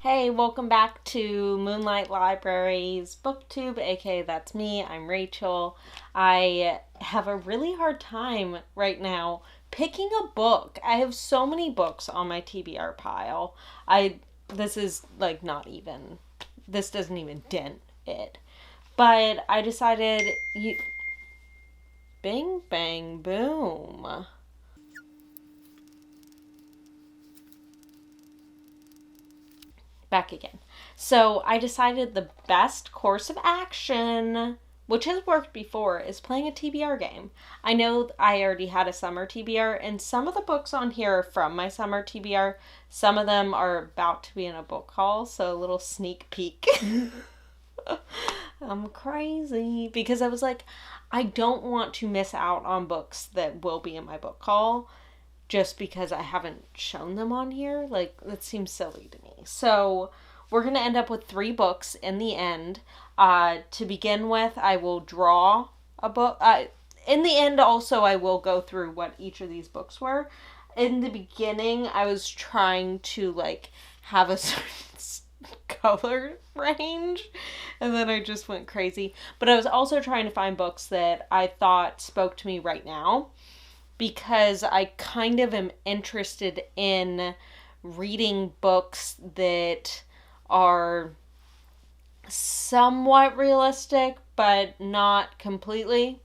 Hey, welcome back to Moonlight Library's booktube, aka that's me. I'm Rachel. I have a really hard time right now picking a book. I have so many books on my TBR pile. This is like not even this doesn't even dent it. But I decided bing bang boom. Back again. So I decided the best course of action, which has worked before, is playing a TBR game. I know I already had a summer TBR, and some of the books on here are from my summer TBR. Some of them are about to be in a book haul, so a little sneak peek. I'm crazy because I was like, I don't want to miss out on books that will be in my book haul just because I haven't shown them on here. Like, that seems silly to me. So, we're going to end up with 3 books in the end. To begin with, I will draw a book. In the end, also, I will go through what each of these books were. In the beginning, I was trying to, like, have a certain color range, and then I just went crazy. But I was also trying to find books that I thought spoke to me right now, because I kind of am interested in reading books that are somewhat realistic, but not completely.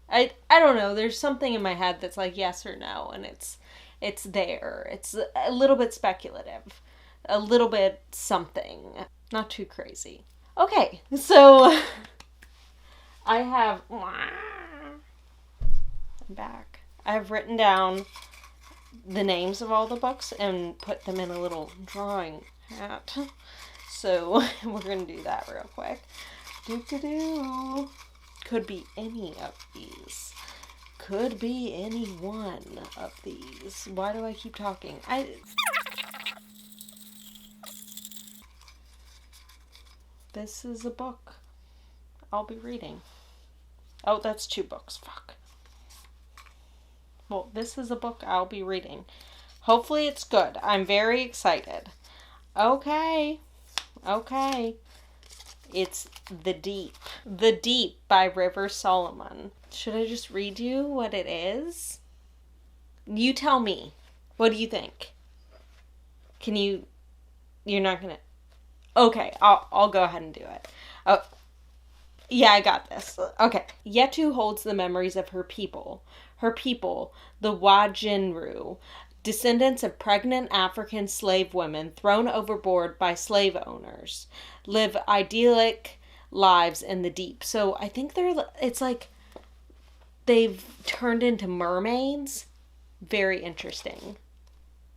I don't know, there's something in my head that's like yes or no, and it's there. It's a little bit speculative. A little bit something. Not too crazy. Okay, so I'm back. I've written down the names of all the books and put them in a little drawing hat. So we're going to do that real quick. Could be any of these. Could be any one of these. Why do I keep talking? This is a book I'll be reading. Oh, that's 2 books. Fuck. Well, this is a book I'll be reading. Hopefully it's good. I'm very excited. Okay. It's The Deep. The Deep by River Solomon. Should I just read you what it is? You tell me. What do you think? You're not gonna... Okay, I'll go ahead and do it. Oh, yeah, I got this. Okay. Yetu holds the memories of her people. Her people, the Wajinru, descendants of pregnant African slave women thrown overboard by slave owners, live idyllic lives in the deep. So I think it's like they've turned into mermaids. Very interesting.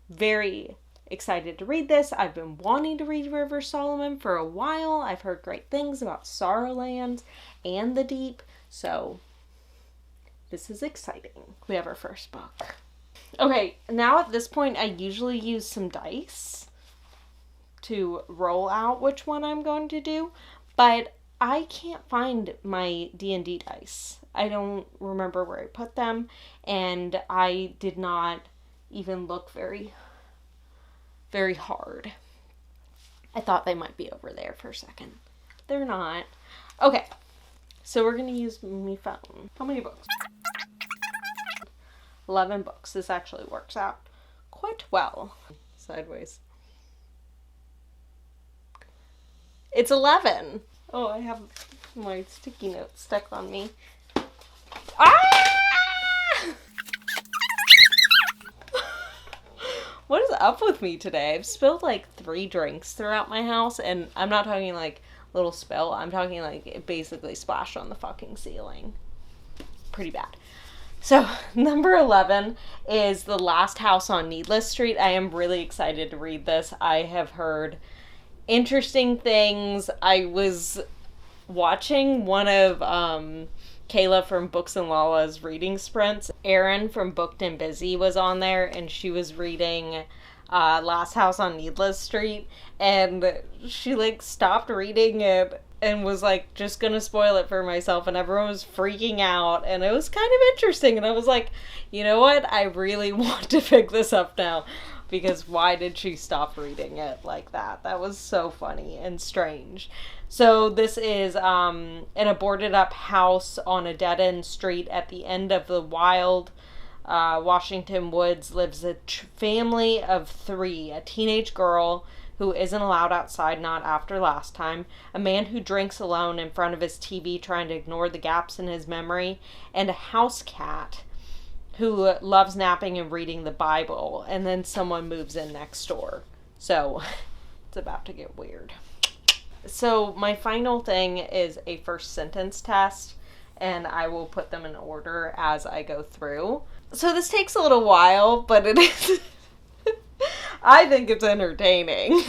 Very excited to read this. I've been wanting to read River Solomon for a while. I've heard great things about Sorrowland and the Deep. So this is exciting. We have our first book. Okay, now at this point, I usually use some dice to roll out which one I'm going to do, but I can't find my D&D dice. I don't remember where I put them, and I did not even look very, very hard. I thought they might be over there for a second. They're not. Okay, so we're going to use my phone. How many books? 11 books. This actually works out quite well. Sideways. It's 11. Oh, I have my sticky notes stuck on me. Ah! What is up with me today? I've spilled like 3 drinks throughout my house, and I'm not talking like little spill. I'm talking like it basically splashed on the fucking ceiling. Pretty bad. So, number 11 is The Last House on Needless Street. I am really excited to read this. I have heard interesting things. I was watching one of Kayla from Books and Lala's reading sprints. Erin from Booked and Busy was on there, and she was reading Last House on Needless Street, and she like stopped reading it and was like just gonna spoil it for myself, and everyone was freaking out, and it was kind of interesting, and I was like, you know what, I really want to pick this up now. because why did she stop reading it like that? That was so funny and strange. So this is an boarded up house on a dead-end street at the end of the wild Washington woods lives a family of 3, a teenage girl who isn't allowed outside, not after last time, a man who drinks alone in front of his TV trying to ignore the gaps in his memory, and a house cat who loves napping and reading the Bible, and then someone moves in next door. So, it's about to get weird. So, my final thing is a first sentence test, and I will put them in order as I go through. So, this takes a little while, but it is... I think it's entertaining.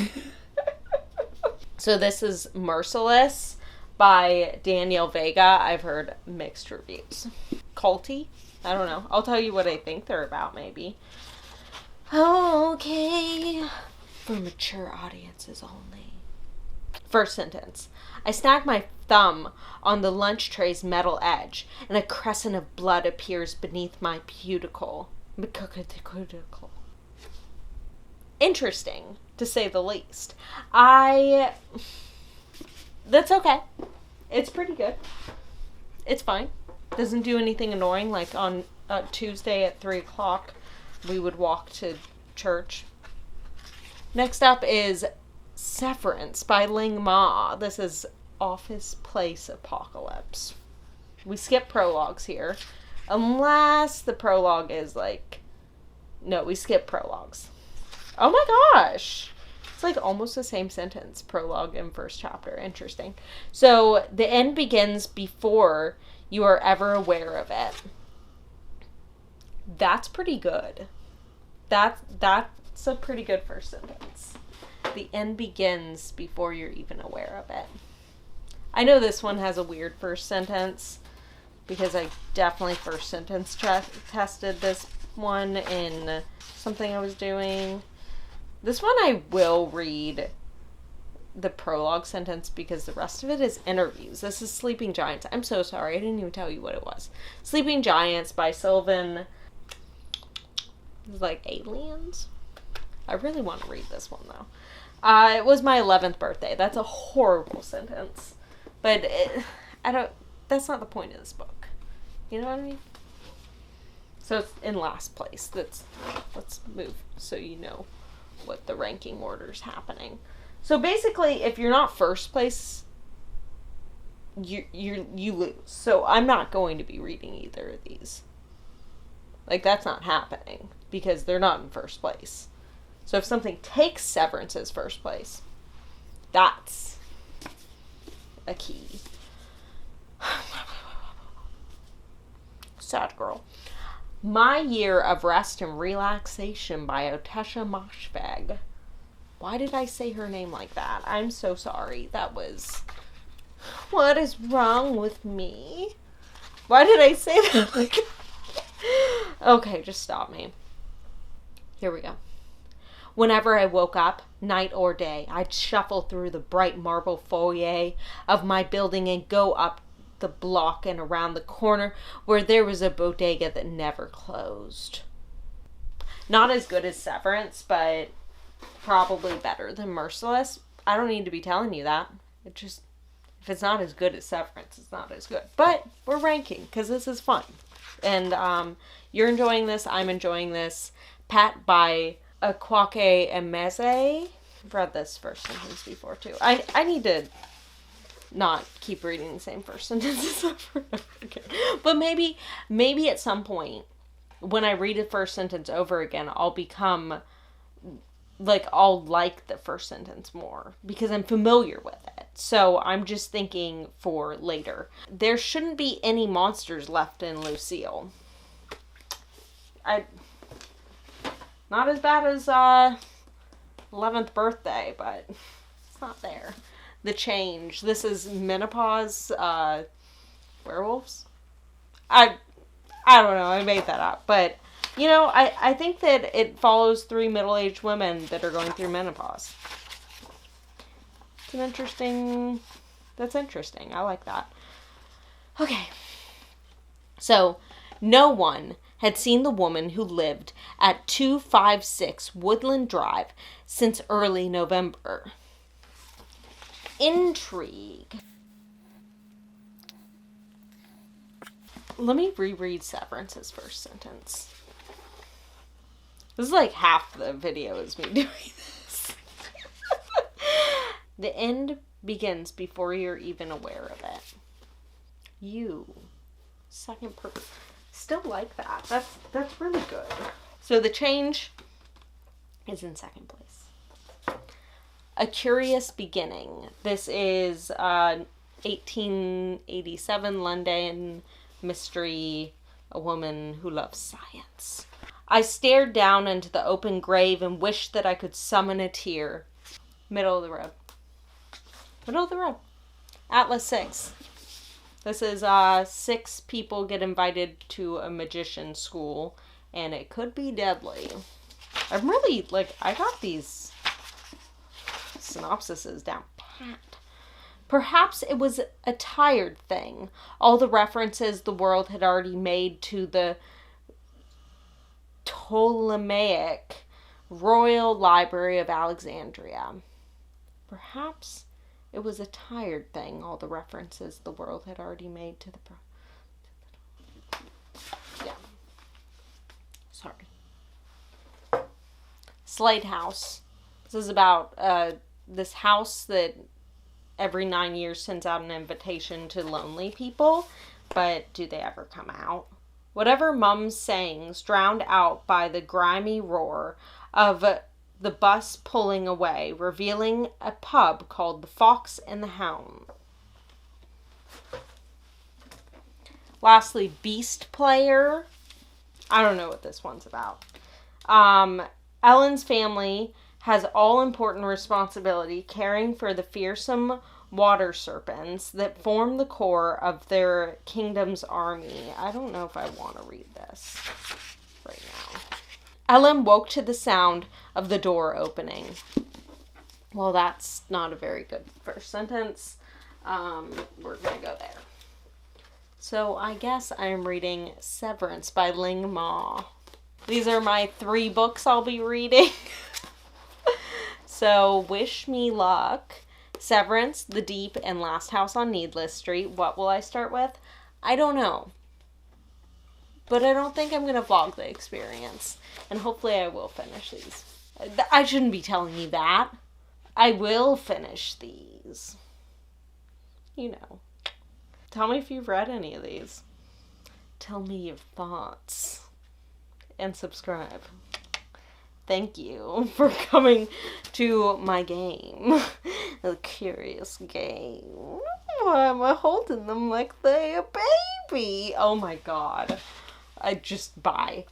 So, this is Merciless by Danielle Vega. I've heard mixed reviews. Culty? I don't know. I'll tell you what I think they're about, maybe. Okay. For mature audiences only. First sentence. I snag my thumb on the lunch tray's metal edge, and a crescent of blood appears beneath my cuticle. Interesting, to say the least. That's okay. It's pretty good. It's fine. Doesn't do anything annoying, like on Tuesday at 3 o'clock, we would walk to church. Next up is Severance by Ling Ma. This is Office Place Apocalypse. We skip prologues here, unless the prologue is like... No, we skip prologues. Oh my gosh! It's like almost the same sentence, prologue and first chapter. Interesting. So, the end begins before you are ever aware of it. That's pretty good. That's a pretty good first sentence. The end begins before you're even aware of it. I know this one has a weird first sentence because I definitely first sentence tested this one in something I was doing. This one I will read the prologue sentence because the rest of it is interviews. This is Sleeping Giants. I'm so sorry. I didn't even tell you what it was. Sleeping Giants by Sylvain. It's like aliens. I really want to read this one though. It was my 11th birthday. That's a horrible sentence. But that's not the point of this book. You know what I mean? So it's in last place. Let's move so you know what the ranking order's happening. So basically, if you're not first place, you lose. So I'm not going to be reading either of these. Like, that's not happening because they're not in first place. So if something takes Severance as first place, that's a key. Sad girl. My Year of Rest and Relaxation by Ottessa Moshfegh. Why did I say her name like that? I'm so sorry. That was... What is wrong with me? Why did I say that like... Okay, just stop me. Here we go. Whenever I woke up, night or day, I'd shuffle through the bright marble foyer of my building and go up the block and around the corner where there was a bodega that never closed. Not as good as Severance, but probably better than Merciless. I don't need to be telling you that. It just, if it's not as good as Severance, it's not as good. But we're ranking because this is fun. And you're enjoying this. I'm enjoying this. Pat by Akwaeke Emezi. I've read this first sentence before too. I need to not keep reading the same first sentences over and over again. But maybe at some point when I read the first sentence over again, I'll become like, I'll like the first sentence more because I'm familiar with it. So I'm just thinking for later. There shouldn't be any monsters left in Lucille. Not as bad as 11th birthday, but it's not there. The Change. This is menopause werewolves. I don't know. I made that up, but you know, I think that it follows 3 middle-aged women that are going through menopause. It's interesting. That's interesting. I like that. Okay. So, no one had seen the woman who lived at 256 Woodland Drive since early November. Intrigue. Let me reread Severance's first sentence. This is like half the video is me doing this. The end begins before you're even aware of it. You. Second person. Still like that. That's really good. So the change is in second place. A Curious Beginning. This is 1887 London mystery, A Woman Who Loves Science. I stared down into the open grave and wished that I could summon a tear. Middle of the road. Middle of the road. Atlas 6. This is 6 people get invited to a magician school, and it could be deadly. I'm really, I got these synopsises down pat. Perhaps it was a tired thing. All the references the world had already made to the Ptolemaic Royal Library of Alexandria. Perhaps it was a tired thing, all the references the world had already made to the... Yeah. Sorry. Slade House. This is about this house that every 9 years sends out an invitation to lonely people, but do they ever come out? Whatever Mum's sayings drowned out by the grimy roar of the bus pulling away, revealing a pub called the Fox and the Hound. Lastly, Beast Player. I don't know what this one's about. Ellen's family has all-important responsibility caring for the fearsome water serpents that form the core of their kingdom's army. I don't know if I want to read this right now. Ellen woke to the sound of the door opening. Well, that's not a very good first sentence. We're going to go there. So I guess I'm reading Severance by Ling Ma. These are my 3 books I'll be reading. So wish me luck. Severance, The Deep, and Last House on Needless Street. What will I start with? I don't know. But I don't think I'm going to vlog the experience. And hopefully I will finish these. I shouldn't be telling you that. I will finish these. You know. Tell me if you've read any of these. Tell me your thoughts. And subscribe. Thank you for coming to my game. A curious game. Why am I holding them like they're a baby? Oh my god. Bye.